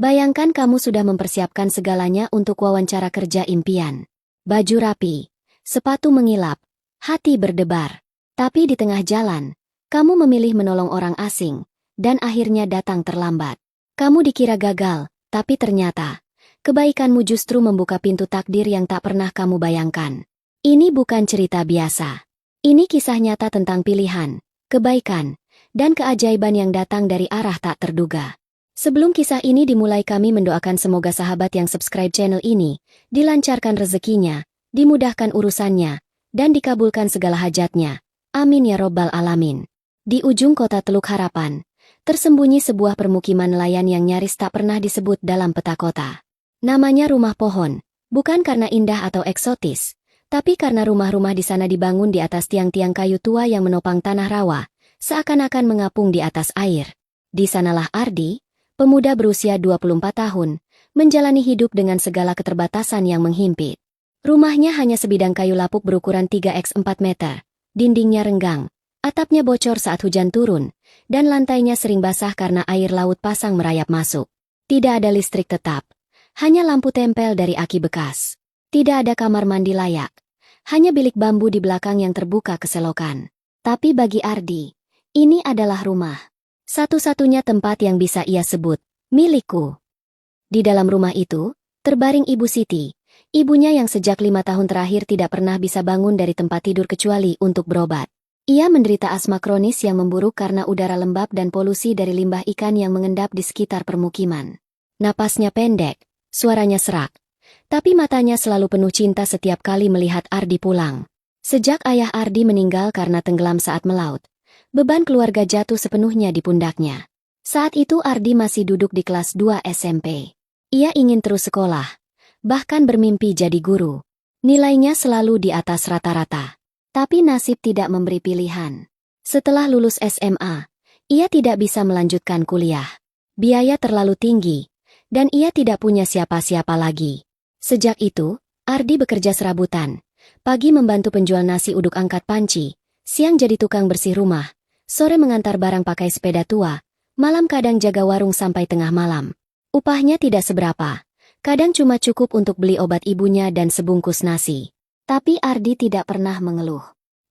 Bayangkan kamu sudah mempersiapkan segalanya untuk wawancara kerja impian. Baju rapi, sepatu mengilap, hati berdebar. Tapi di tengah jalan, kamu memilih menolong orang asing, dan akhirnya datang terlambat. Kamu dikira gagal, tapi ternyata, kebaikanmu justru membuka pintu takdir yang tak pernah kamu bayangkan. Ini bukan cerita biasa. Ini kisah nyata tentang pilihan, kebaikan, dan keajaiban yang datang dari arah tak terduga. Sebelum kisah ini dimulai, kami mendoakan semoga sahabat yang subscribe channel ini, dilancarkan rezekinya, dimudahkan urusannya, dan dikabulkan segala hajatnya. Amin ya robbal alamin. Di ujung kota Teluk Harapan, tersembunyi sebuah permukiman nelayan yang nyaris tak pernah disebut dalam peta kota. Namanya Rumah Pohon, bukan karena indah atau eksotis, tapi karena rumah-rumah di sana dibangun di atas tiang-tiang kayu tua yang menopang tanah rawa, seakan-akan mengapung di atas air. Di sanalah Ardi, pemuda berusia 24 tahun, menjalani hidup dengan segala keterbatasan yang menghimpit. Rumahnya hanya sebidang kayu lapuk berukuran 3x4 meter, dindingnya renggang, atapnya bocor saat hujan turun, dan lantainya sering basah karena air laut pasang merayap masuk. Tidak ada listrik tetap, hanya lampu tempel dari aki bekas. Tidak ada kamar mandi layak, hanya bilik bambu di belakang yang terbuka ke selokan. Tapi bagi Ardi, ini adalah rumah. Satu-satunya tempat yang bisa ia sebut, milikku. Di dalam rumah itu, terbaring Ibu Siti, ibunya yang sejak 5 tahun terakhir tidak pernah bisa bangun dari tempat tidur kecuali untuk berobat. Ia menderita asma kronis yang memburuk karena udara lembab dan polusi dari limbah ikan yang mengendap di sekitar permukiman. Napasnya pendek, suaranya serak, tapi matanya selalu penuh cinta setiap kali melihat Ardi pulang. Sejak ayah Ardi meninggal karena tenggelam saat melaut, beban keluarga jatuh sepenuhnya di pundaknya. Saat itu Ardi masih duduk di kelas 2 SMP. Ia ingin terus sekolah, bahkan bermimpi jadi guru. Nilainya selalu di atas rata-rata. Tapi nasib tidak memberi pilihan. Setelah lulus SMA, ia tidak bisa melanjutkan kuliah. Biaya terlalu tinggi, dan ia tidak punya siapa-siapa lagi. Sejak itu, Ardi bekerja serabutan. Pagi membantu penjual nasi uduk angkat panci, siang jadi tukang bersih rumah, sore mengantar barang pakai sepeda tua, malam kadang jaga warung sampai tengah malam. Upahnya tidak seberapa, kadang cuma cukup untuk beli obat ibunya dan sebungkus nasi. Tapi Ardi tidak pernah mengeluh.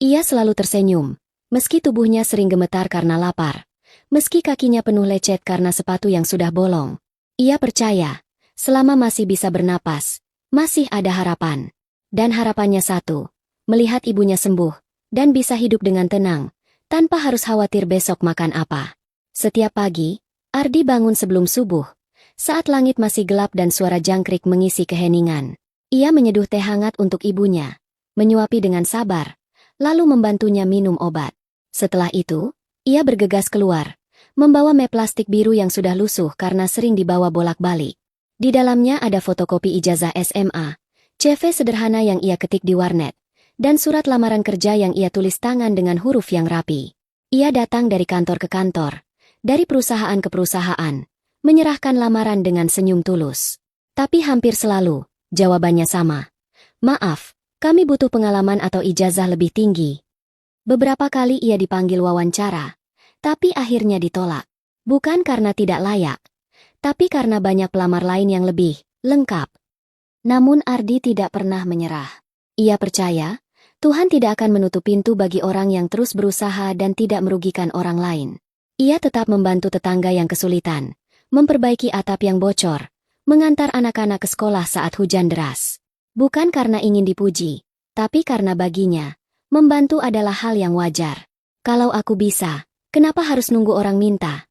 Ia selalu tersenyum, meski tubuhnya sering gemetar karena lapar, meski kakinya penuh lecet karena sepatu yang sudah bolong. Ia percaya, selama masih bisa bernapas, masih ada harapan. Dan harapannya satu, melihat ibunya sembuh, dan bisa hidup dengan tenang, tanpa harus khawatir besok makan apa. Setiap pagi, Ardi bangun sebelum subuh, saat langit masih gelap dan suara jangkrik mengisi keheningan. Ia menyeduh teh hangat untuk ibunya, menyuapi dengan sabar, lalu membantunya minum obat. Setelah itu, ia bergegas keluar, membawa map plastik biru yang sudah lusuh karena sering dibawa bolak-balik. Di dalamnya ada fotokopi ijazah SMA, CV sederhana yang ia ketik di warnet, dan surat lamaran kerja yang ia tulis tangan dengan huruf yang rapi. Ia datang dari kantor ke kantor, dari perusahaan ke perusahaan, menyerahkan lamaran dengan senyum tulus. Tapi hampir selalu, jawabannya sama. Maaf, kami butuh pengalaman atau ijazah lebih tinggi. Beberapa kali ia dipanggil wawancara, tapi akhirnya ditolak. Bukan karena tidak layak, tapi karena banyak pelamar lain yang lebih lengkap. Namun Ardi tidak pernah menyerah. Ia percaya, Tuhan tidak akan menutup pintu bagi orang yang terus berusaha dan tidak merugikan orang lain. Ia tetap membantu tetangga yang kesulitan, memperbaiki atap yang bocor, mengantar anak-anak ke sekolah saat hujan deras. Bukan karena ingin dipuji, tapi karena baginya, membantu adalah hal yang wajar. Kalau aku bisa, kenapa harus nunggu orang minta?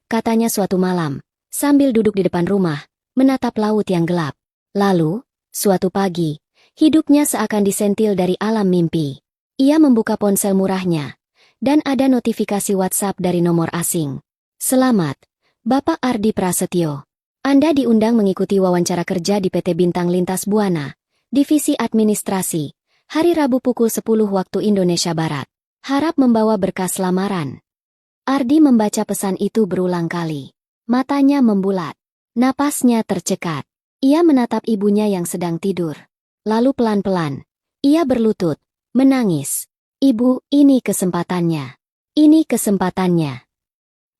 Katanya suatu malam, sambil duduk di depan rumah, menatap laut yang gelap. Lalu, suatu pagi, hidupnya seakan disentil dari alam mimpi. Ia membuka ponsel murahnya, dan ada notifikasi WhatsApp dari nomor asing. Selamat, Bapak Ardi Prasetyo. Anda diundang mengikuti wawancara kerja di PT Bintang Lintas Buana, Divisi Administrasi, hari Rabu pukul 10 waktu Indonesia Barat. Harap membawa berkas lamaran. Ardi membaca pesan itu berulang kali. Matanya membulat. Napasnya tercekat. Ia menatap ibunya yang sedang tidur. Lalu pelan-pelan, ia berlutut, menangis. Ibu, ini kesempatannya. Ini kesempatannya.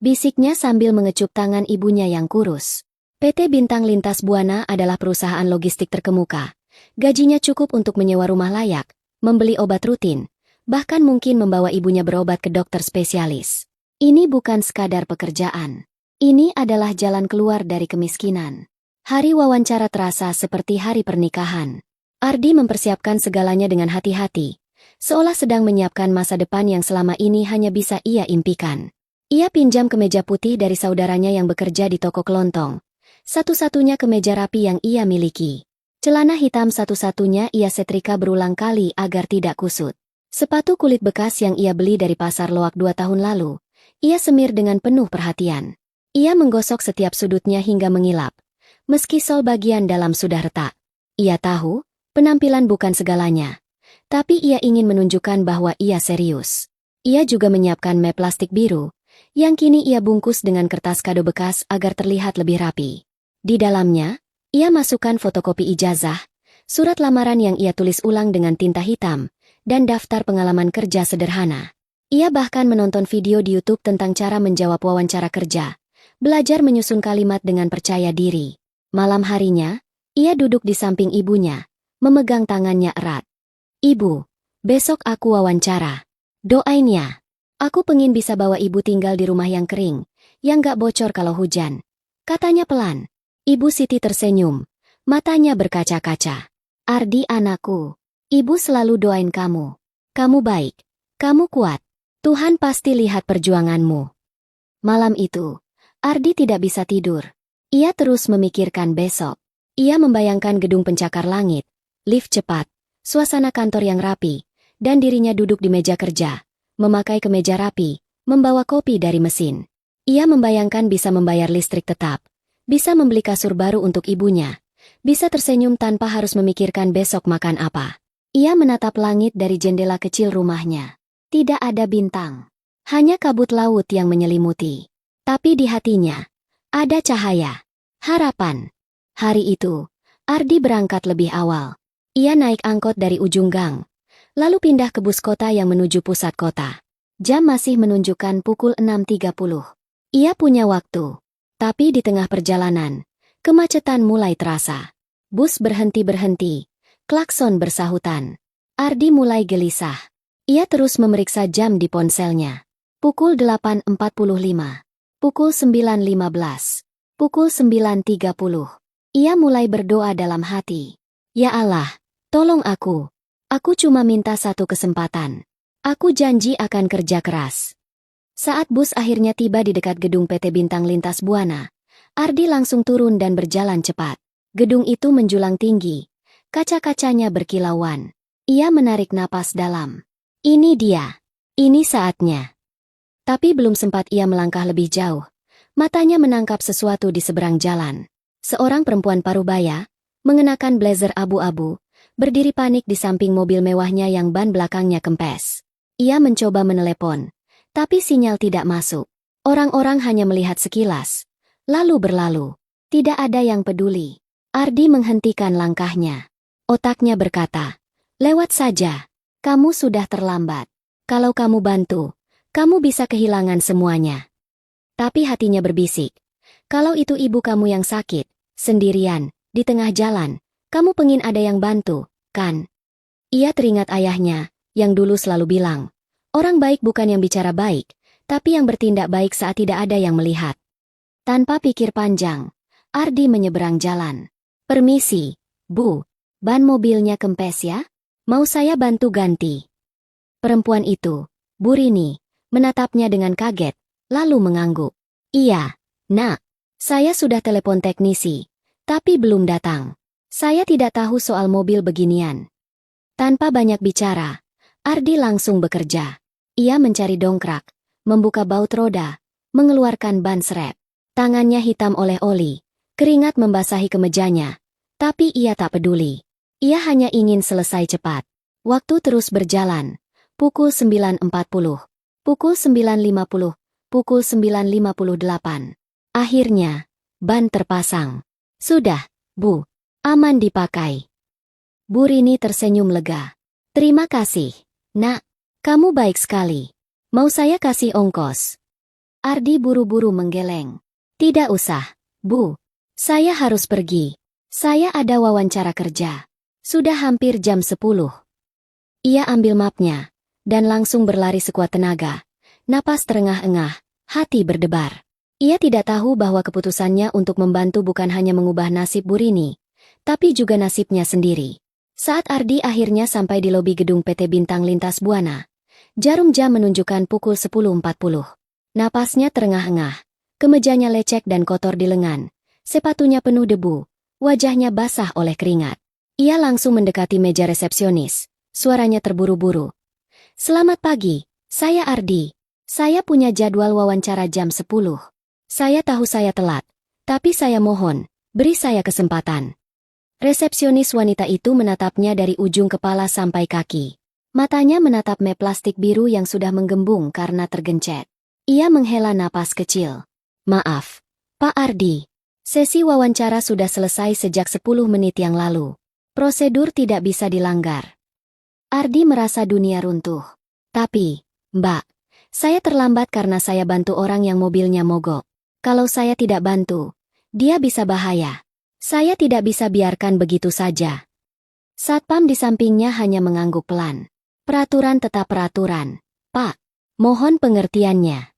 Bisiknya sambil mengecup tangan ibunya yang kurus. PT Bintang Lintas Buana adalah perusahaan logistik terkemuka. Gajinya cukup untuk menyewa rumah layak, membeli obat rutin, bahkan mungkin membawa ibunya berobat ke dokter spesialis. Ini bukan sekadar pekerjaan. Ini adalah jalan keluar dari kemiskinan. Hari wawancara terasa seperti hari pernikahan. Ardi mempersiapkan segalanya dengan hati-hati, seolah sedang menyiapkan masa depan yang selama ini hanya bisa ia impikan. Ia pinjam kemeja putih dari saudaranya yang bekerja di toko kelontong. Satu-satunya kemeja rapi yang ia miliki. Celana hitam satu-satunya ia setrika berulang kali agar tidak kusut. Sepatu kulit bekas yang ia beli dari pasar loak 2 tahun lalu, ia semir dengan penuh perhatian. Ia menggosok setiap sudutnya hingga mengilap, meski sol bagian dalam sudah retak. Ia tahu, penampilan bukan segalanya, tapi ia ingin menunjukkan bahwa ia serius. Ia juga menyiapkan map plastik biru, yang kini ia bungkus dengan kertas kado bekas agar terlihat lebih rapi. Di dalamnya, ia masukkan fotokopi ijazah, surat lamaran yang ia tulis ulang dengan tinta hitam, dan daftar pengalaman kerja sederhana. Ia bahkan menonton video di YouTube tentang cara menjawab wawancara kerja, belajar menyusun kalimat dengan percaya diri. Malam harinya, ia duduk di samping ibunya, memegang tangannya erat. "Ibu, besok aku wawancara. Doain ya. Aku pengen bisa bawa ibu tinggal di rumah yang kering, yang gak bocor kalau hujan," katanya pelan. Ibu Siti tersenyum, matanya berkaca-kaca. "Ardi anakku, ibu selalu doain kamu. Kamu baik, kamu kuat. Tuhan pasti lihat perjuanganmu." Malam itu, Ardi tidak bisa tidur. Ia terus memikirkan besok. Ia membayangkan gedung pencakar langit, lift cepat, suasana kantor yang rapi, dan dirinya duduk di meja kerja, memakai kemeja rapi, membawa kopi dari mesin. Ia membayangkan bisa membayar listrik tetap, bisa membeli kasur baru untuk ibunya, bisa tersenyum tanpa harus memikirkan besok makan apa. Ia menatap langit dari jendela kecil rumahnya. Tidak ada bintang, hanya kabut laut yang menyelimuti. Tapi di hatinya, ada cahaya, harapan. Hari itu, Ardi berangkat lebih awal. Ia naik angkot dari ujung gang, lalu pindah ke bus kota yang menuju pusat kota. Jam masih menunjukkan pukul 6.30. Ia punya waktu. Tapi di tengah perjalanan, kemacetan mulai terasa. Bus berhenti-berhenti, klakson bersahutan. Ardi mulai gelisah. Ia terus memeriksa jam di ponselnya. Pukul 8.45. Pukul 9.15. Pukul 9.30. Ia mulai berdoa dalam hati. "Ya Allah, tolong aku. Aku cuma minta satu kesempatan. Aku janji akan kerja keras." Saat bus akhirnya tiba di dekat gedung PT Bintang Lintas Buana, Ardi langsung turun dan berjalan cepat. Gedung itu menjulang tinggi, kaca-kacanya berkilauan. Ia menarik napas dalam. Ini dia. Ini saatnya. Tapi belum sempat ia melangkah lebih jauh, matanya menangkap sesuatu di seberang jalan. Seorang perempuan parubaya, mengenakan blazer abu-abu, berdiri panik di samping mobil mewahnya yang ban belakangnya kempes. Ia mencoba menelepon, tapi sinyal tidak masuk. Orang-orang hanya melihat sekilas, lalu berlalu. Tidak ada yang peduli. Ardi menghentikan langkahnya. Otaknya berkata, "Lewat saja. Kamu sudah terlambat. Kalau kamu bantu, kamu bisa kehilangan semuanya." Tapi hatinya berbisik, "Kalau itu ibu kamu yang sakit, sendirian, di tengah jalan, kamu pengin ada yang bantu, kan?" Ia teringat ayahnya, yang dulu selalu bilang, orang baik bukan yang bicara baik, tapi yang bertindak baik saat tidak ada yang melihat. Tanpa pikir panjang, Ardi menyeberang jalan. "Permisi, Bu, ban mobilnya kempes ya? Mau saya bantu ganti?" Perempuan itu, Bu Rini, menatapnya dengan kaget, lalu mengangguk. "Iya, Nak, saya sudah telepon teknisi, tapi belum datang. Saya tidak tahu soal mobil beginian." Tanpa banyak bicara, Ardi langsung bekerja. Ia mencari dongkrak, membuka baut roda, mengeluarkan ban serep. Tangannya hitam oleh oli, keringat membasahi kemejanya. Tapi ia tak peduli. Ia hanya ingin selesai cepat. Waktu terus berjalan. Pukul 9.40. Pukul 9.50. Pukul 9.58. Akhirnya, ban terpasang. "Sudah, Bu. Aman dipakai." Bu Rini tersenyum lega. "Terima kasih, Nak. Kamu baik sekali. Mau saya kasih ongkos?" Ardi buru-buru menggeleng. "Tidak usah, Bu. Saya harus pergi. Saya ada wawancara kerja. Sudah hampir jam 10. Ia ambil mapnya, dan langsung berlari sekuat tenaga. Napas terengah-engah, hati berdebar. Ia tidak tahu bahwa keputusannya untuk membantu bukan hanya mengubah nasib Burini, tapi juga nasibnya sendiri. Saat Ardi akhirnya sampai di lobi gedung PT Bintang Lintas Buana, jarum jam menunjukkan pukul 10.40. Napasnya terengah-engah, kemejanya lecek dan kotor di lengan, sepatunya penuh debu, wajahnya basah oleh keringat. Ia langsung mendekati meja resepsionis, suaranya terburu-buru. "Selamat pagi, saya Ardi. Saya punya jadwal wawancara jam 10. Saya tahu saya telat, tapi saya mohon, beri saya kesempatan." Resepsionis wanita itu menatapnya dari ujung kepala sampai kaki. Matanya menatap map plastik biru yang sudah menggembung karena tergencet. Ia menghela napas kecil. "Maaf, Pak Ardi. Sesi wawancara sudah selesai sejak 10 menit yang lalu. Prosedur tidak bisa dilanggar." Ardi merasa dunia runtuh. "Tapi, Mbak, saya terlambat karena saya bantu orang yang mobilnya mogok. Kalau saya tidak bantu, dia bisa bahaya. Saya tidak bisa biarkan begitu saja." Satpam di sampingnya hanya mengangguk pelan. "Peraturan tetap peraturan, Pak. Mohon pengertiannya."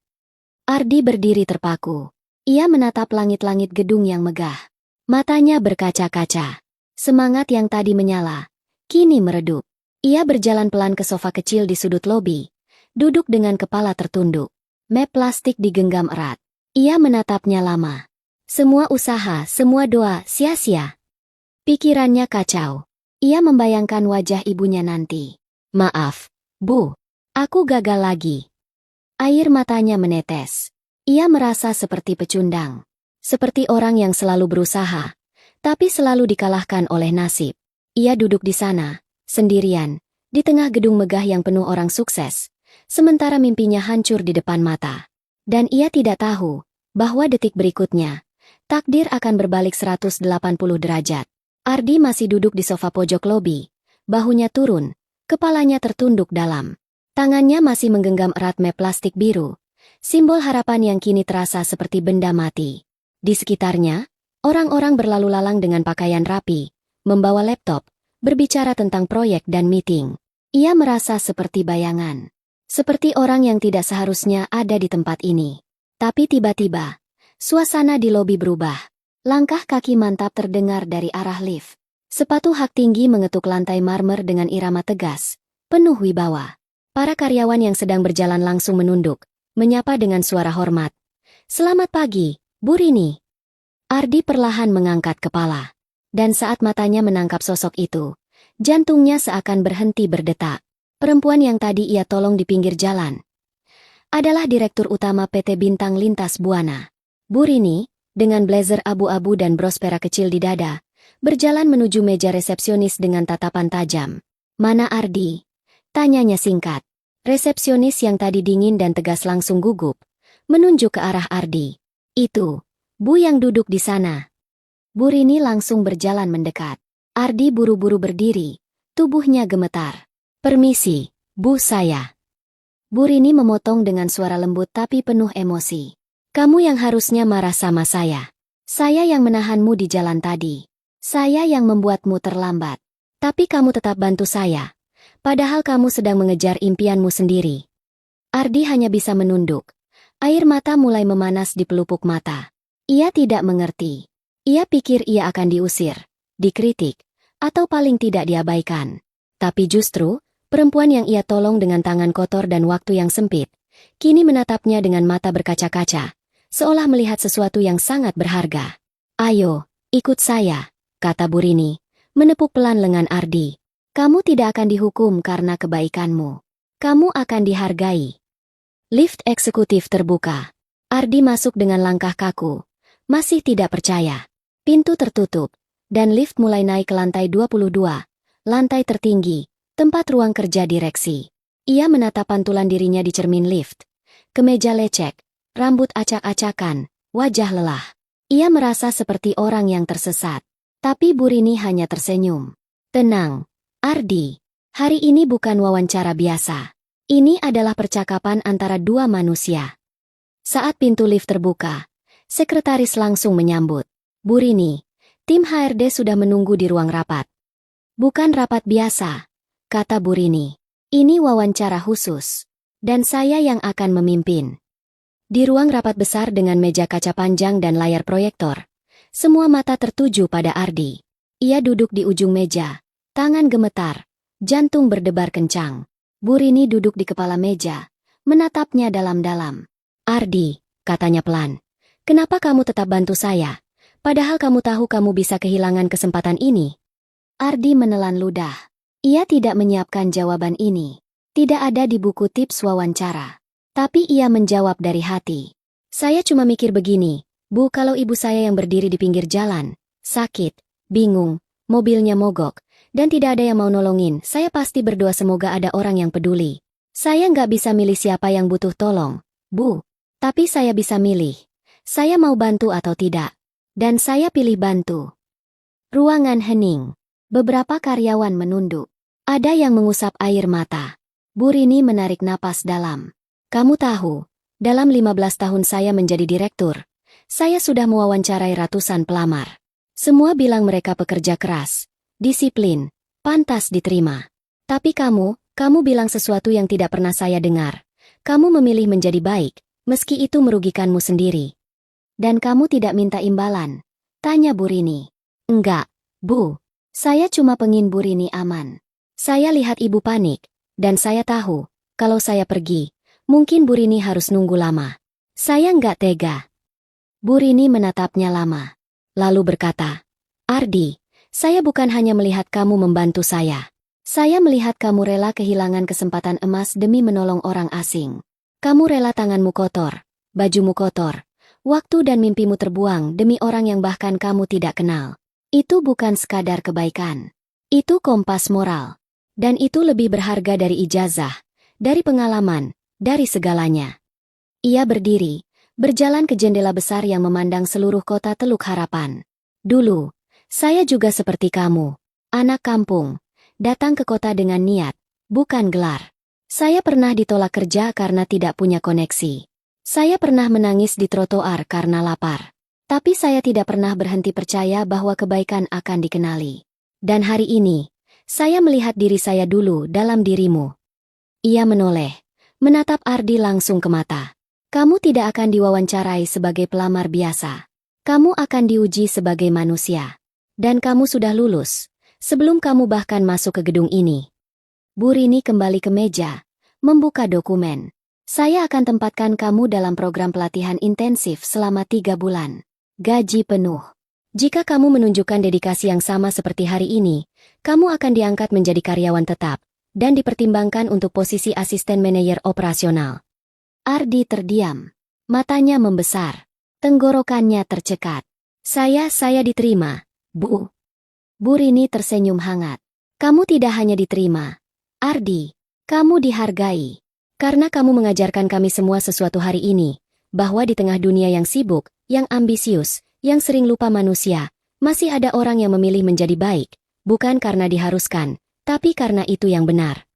Ardi berdiri terpaku. Ia menatap langit-langit gedung yang megah. Matanya berkaca-kaca. Semangat yang tadi menyala, kini meredup. Ia berjalan pelan ke sofa kecil di sudut lobi, duduk dengan kepala tertunduk. Map plastik digenggam erat. Ia menatapnya lama. Semua usaha, semua doa, sia-sia. Pikirannya kacau. Ia membayangkan wajah ibunya nanti. "Maaf, Bu. Aku gagal lagi." Air matanya menetes. Ia merasa seperti pecundang. Seperti orang yang selalu berusaha, tapi selalu dikalahkan oleh nasib. Ia duduk di sana, sendirian, di tengah gedung megah yang penuh orang sukses, sementara mimpinya hancur di depan mata. Dan ia tidak tahu bahwa detik berikutnya, takdir akan berbalik 180 derajat. Ardi masih duduk di sofa pojok lobi, bahunya turun, kepalanya tertunduk dalam. Tangannya masih menggenggam erat map plastik biru, simbol harapan yang kini terasa seperti benda mati. Di sekitarnya, orang-orang berlalu lalang dengan pakaian rapi, membawa laptop, berbicara tentang proyek dan meeting. Ia merasa seperti bayangan. Seperti orang yang tidak seharusnya ada di tempat ini. Tapi tiba-tiba, suasana di lobi berubah. Langkah kaki mantap terdengar dari arah lift. Sepatu hak tinggi mengetuk lantai marmer dengan irama tegas, penuh wibawa. Para karyawan yang sedang berjalan langsung menunduk, menyapa dengan suara hormat. "Selamat pagi, Bu Rini." Ardi perlahan mengangkat kepala. Dan saat matanya menangkap sosok itu, jantungnya seakan berhenti berdetak. Perempuan yang tadi ia tolong di pinggir jalan adalah Direktur Utama PT Bintang Lintas Buana. Bu Rini, dengan blazer abu-abu dan bros perak kecil di dada, berjalan menuju meja resepsionis dengan tatapan tajam. "Mana Ardi?" tanyanya singkat. Resepsionis yang tadi dingin dan tegas langsung gugup, menunjuk ke arah Ardi. "Itu, Bu yang duduk di sana." Bu Rini langsung berjalan mendekat. Ardi buru-buru berdiri, tubuhnya gemetar. "Permisi, Bu saya." Bu Rini memotong dengan suara lembut tapi penuh emosi. "Kamu yang harusnya marah sama saya. Saya yang menahanmu di jalan tadi. Saya yang membuatmu terlambat. Tapi kamu tetap bantu saya. Padahal kamu sedang mengejar impianmu sendiri." Ardi hanya bisa menunduk. Air mata mulai memanas di pelupuk mata. Ia tidak mengerti. Ia pikir ia akan diusir, dikritik, atau paling tidak diabaikan. Tapi justru, perempuan yang ia tolong dengan tangan kotor dan waktu yang sempit, kini menatapnya dengan mata berkaca-kaca, seolah melihat sesuatu yang sangat berharga. "Ayo, ikut saya," kata Bu Rini, menepuk pelan lengan Ardi. "Kamu tidak akan dihukum karena kebaikanmu. Kamu akan dihargai." Lift eksekutif terbuka. Ardi masuk dengan langkah kaku, masih tidak percaya. Pintu tertutup, dan lift mulai naik ke lantai 22, lantai tertinggi, tempat ruang kerja direksi. Ia menatap pantulan dirinya di cermin lift. Kemeja lecek, rambut acak-acakan, wajah lelah. Ia merasa seperti orang yang tersesat. Tapi Bu Rini hanya tersenyum. "Tenang, Ardi. Hari ini bukan wawancara biasa. Ini adalah percakapan antara dua manusia." Saat pintu lift terbuka, sekretaris langsung menyambut. Bu Rini, tim HRD sudah menunggu di ruang rapat. Bukan rapat biasa, kata Bu Rini. Ini wawancara khusus. Dan saya yang akan memimpin. Di ruang rapat besar dengan meja kaca panjang dan layar proyektor, semua mata tertuju pada Ardi. Ia duduk di ujung meja, tangan gemetar, jantung berdebar kencang. Bu Rini duduk di kepala meja, menatapnya dalam-dalam. Ardi, katanya pelan, kenapa kamu tetap bantu saya? Padahal kamu tahu kamu bisa kehilangan kesempatan ini. Ardi menelan ludah. Ia tidak menyiapkan jawaban ini. Tidak ada di buku tips wawancara. Tapi ia menjawab dari hati. Saya cuma mikir begini, Bu, kalau ibu saya yang berdiri di pinggir jalan, sakit, bingung, mobilnya mogok, dan tidak ada yang mau nolongin, saya pasti berdoa semoga ada orang yang peduli. Saya nggak bisa milih siapa yang butuh tolong, Bu. Tapi saya bisa milih. Saya mau bantu atau tidak. Dan saya pilih bantu. Ruangan hening. Beberapa karyawan menunduk. Ada yang mengusap air mata. Bu Rini menarik napas dalam. Kamu tahu, dalam 15 tahun saya menjadi direktur, saya sudah mewawancarai ratusan pelamar. Semua bilang mereka pekerja keras, disiplin, pantas diterima. Tapi kamu bilang sesuatu yang tidak pernah saya dengar. Kamu memilih menjadi baik, meski itu merugikanmu sendiri. Dan kamu tidak minta imbalan? Tanya Bu Rini. Enggak, Bu. Saya cuma pengin Bu Rini aman. Saya lihat ibu panik, dan saya tahu, kalau saya pergi, mungkin Bu Rini harus nunggu lama. Saya nggak tega. Bu Rini menatapnya lama, lalu berkata, Ardi, saya bukan hanya melihat kamu membantu saya. Saya melihat kamu rela kehilangan kesempatan emas demi menolong orang asing. Kamu rela tanganmu kotor, bajumu kotor, waktu dan mimpimu terbuang demi orang yang bahkan kamu tidak kenal. Itu bukan sekadar kebaikan. Itu kompas moral. Dan itu lebih berharga dari ijazah, dari pengalaman, dari segalanya. Ia berdiri, berjalan ke jendela besar yang memandang seluruh kota Teluk Harapan. Dulu, saya juga seperti kamu, anak kampung, datang ke kota dengan niat, bukan gelar. Saya pernah ditolak kerja karena tidak punya koneksi. Saya pernah menangis di trotoar karena lapar. Tapi saya tidak pernah berhenti percaya bahwa kebaikan akan dikenali. Dan hari ini, saya melihat diri saya dulu dalam dirimu. Ia menoleh, menatap Ardi langsung ke mata. Kamu tidak akan diwawancarai sebagai pelamar biasa. Kamu akan diuji sebagai manusia. Dan kamu sudah lulus, sebelum kamu bahkan masuk ke gedung ini. Bu Rini kembali ke meja, membuka dokumen. Saya akan tempatkan kamu dalam program pelatihan intensif selama 3 bulan. Gaji penuh. Jika kamu menunjukkan dedikasi yang sama seperti hari ini, kamu akan diangkat menjadi karyawan tetap, dan dipertimbangkan untuk posisi asisten manajer operasional. Ardi terdiam. Matanya membesar. Tenggorokannya tercekat. Saya diterima, Bu. Bu Rini tersenyum hangat. Kamu tidak hanya diterima. Ardi, kamu dihargai. Karena kamu mengajarkan kami semua sesuatu hari ini, bahwa di tengah dunia yang sibuk, yang ambisius, yang sering lupa manusia, masih ada orang yang memilih menjadi baik, bukan karena diharuskan, tapi karena itu yang benar.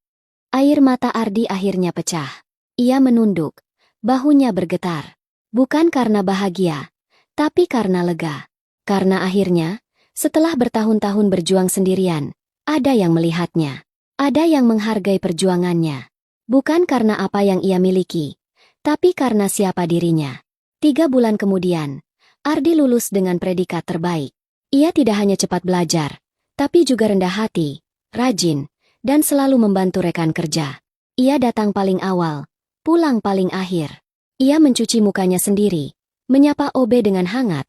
Air mata Ardi akhirnya pecah. Ia menunduk, bahunya bergetar. Bukan karena bahagia, tapi karena lega. Karena akhirnya, setelah bertahun-tahun berjuang sendirian, ada yang melihatnya. Ada yang menghargai perjuangannya. Bukan karena apa yang ia miliki, tapi karena siapa dirinya. 3 bulan kemudian, Ardi lulus dengan predikat terbaik. Ia tidak hanya cepat belajar, tapi juga rendah hati, rajin, dan selalu membantu rekan kerja. Ia datang paling awal, pulang paling akhir. Ia mencuci mukanya sendiri, menyapa OB dengan hangat,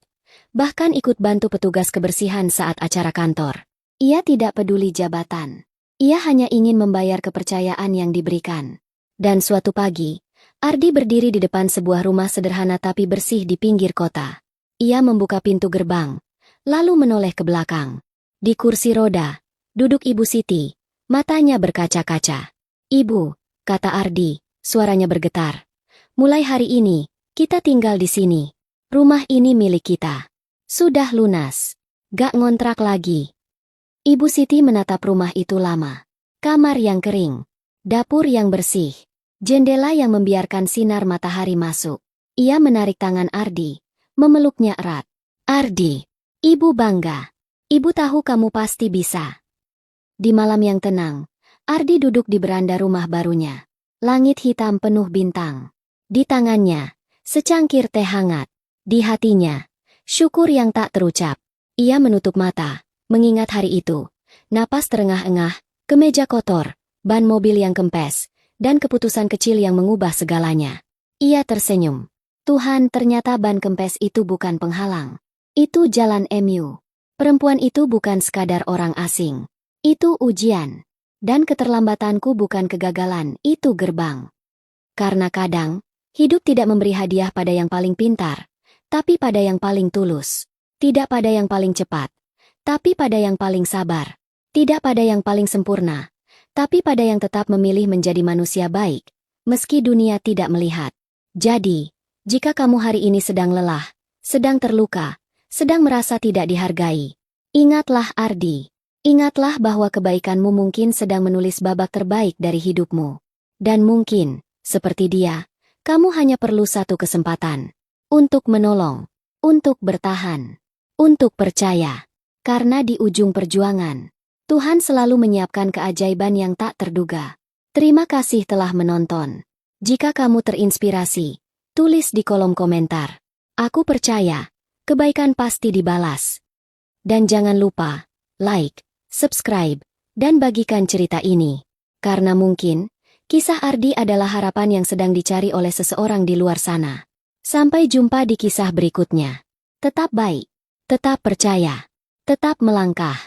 bahkan ikut bantu petugas kebersihan saat acara kantor. Ia tidak peduli jabatan. Ia hanya ingin membayar kepercayaan yang diberikan. Dan suatu pagi, Ardi berdiri di depan sebuah rumah sederhana tapi bersih di pinggir kota. Ia membuka pintu gerbang, lalu menoleh ke belakang. Di kursi roda, duduk Ibu Siti, matanya berkaca-kaca. Ibu, kata Ardi, suaranya bergetar. Mulai hari ini, kita tinggal di sini. Rumah ini milik kita. Sudah lunas. Gak ngontrak lagi. Ibu Siti menatap rumah itu lama. Kamar yang kering. Dapur yang bersih. Jendela yang membiarkan sinar matahari masuk. Ia menarik tangan Ardi, memeluknya erat. Ardi, Ibu bangga. Ibu tahu kamu pasti bisa. Di malam yang tenang, Ardi duduk di beranda rumah barunya. Langit hitam penuh bintang. Di tangannya, secangkir teh hangat. Di hatinya, syukur yang tak terucap. Ia menutup mata, mengingat hari itu. Napas terengah-engah, kemeja kotor, ban mobil yang kempes, dan keputusan kecil yang mengubah segalanya. Ia tersenyum. Tuhan, ternyata ban kempes itu bukan penghalang. Itu jalan MU. Perempuan itu bukan sekadar orang asing. Itu ujian. Dan keterlambatanku bukan kegagalan, itu gerbang. Karena kadang, hidup tidak memberi hadiah pada yang paling pintar, tapi pada yang paling tulus. Tidak pada yang paling cepat, tapi pada yang paling sabar. Tidak pada yang paling sempurna, tapi pada yang tetap memilih menjadi manusia baik, meski dunia tidak melihat. Jadi, jika kamu hari ini sedang lelah, sedang terluka, sedang merasa tidak dihargai, ingatlah Ardi. Ingatlah bahwa kebaikanmu mungkin sedang menulis babak terbaik dari hidupmu. Dan mungkin, seperti dia, kamu hanya perlu satu kesempatan. Untuk menolong. Untuk bertahan. Untuk percaya. Karena di ujung perjuangan, Tuhan selalu menyiapkan keajaiban yang tak terduga. Terima kasih telah menonton. Jika kamu terinspirasi, tulis di kolom komentar. Aku percaya, kebaikan pasti dibalas. Dan jangan lupa, like, subscribe, dan bagikan cerita ini. Karena mungkin, kisah Ardi adalah harapan yang sedang dicari oleh seseorang di luar sana. Sampai jumpa di kisah berikutnya. Tetap baik, tetap percaya, tetap melangkah.